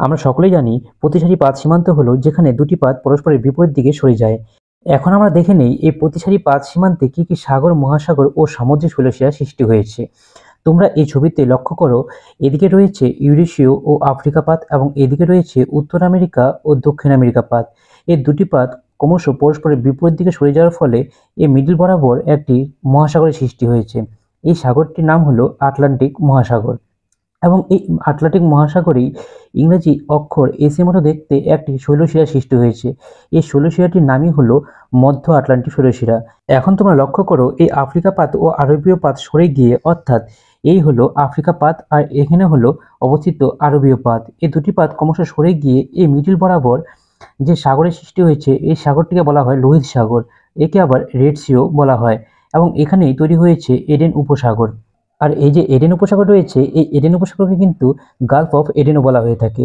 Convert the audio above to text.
আমরা সকলেই জানি প্রতিসারি পাত সীমান্ত হলো যেখানে দুটি পাত পরস্পরের বিপরীত দিকে সরে যায়। এখন আমরা দেখে নেই এই প্রতিসারি পাত সীমান্তে কি কি সাগর, মহাসাগর ও সামুদ্রিক শৈলশিরা সৃষ্টি হয়েছে। তোমরা এই ছবিতে লক্ষ্য করো, এদিকে রয়েছে ইউরেশীয় ও আফ্রিকা পাত এবং এদিকে রয়েছে উত্তর আমেরিকা ও দক্ষিণ আমেরিকা পাত। এই দুটি পাত ক্রমশ পরস্পরের বিপরীত দিকে সরে যাওয়ার ফলে এই মিডল বরাবর একটি মহাসাগরের সৃষ্টি হয়েছে। এই সাগরটির নাম হলো আটলান্টিক মহাসাগর। এবং এই আটলান্টিক মহাসাগরেই ইংরেজি অক্ষর এসের মতো দেখতে একটি শৈলশিরা সৃষ্টি হয়েছে। এই শৈলশিরাটির নামই হলো মধ্য আটলান্টিক শৈলশিরা। এখন তোমরা লক্ষ্য করো, এই আফ্রিকা পাত ও আরবীয় পাত সরে গিয়ে, অর্থাৎ এই হলো আফ্রিকা পাত আর এখানে হলো অবস্থিত আরবীয় পাত। এই দুটি পাত ক্রমশ সরে গিয়ে এই মিডিল বরাবর যে সাগরের সৃষ্টি হয়েছে, এই সাগরটিকে বলা হয় লোহিত সাগর। একে আবার রেড সিও বলা হয় এবং এখানেই তৈরি হয়েছে এডেন উপসাগর। আর এই যে এডেন উপসাগর রয়েছে, এই এডেন উপসাগরকে কিন্তু গালফ অফ এডেনও বলা হয়ে থাকে।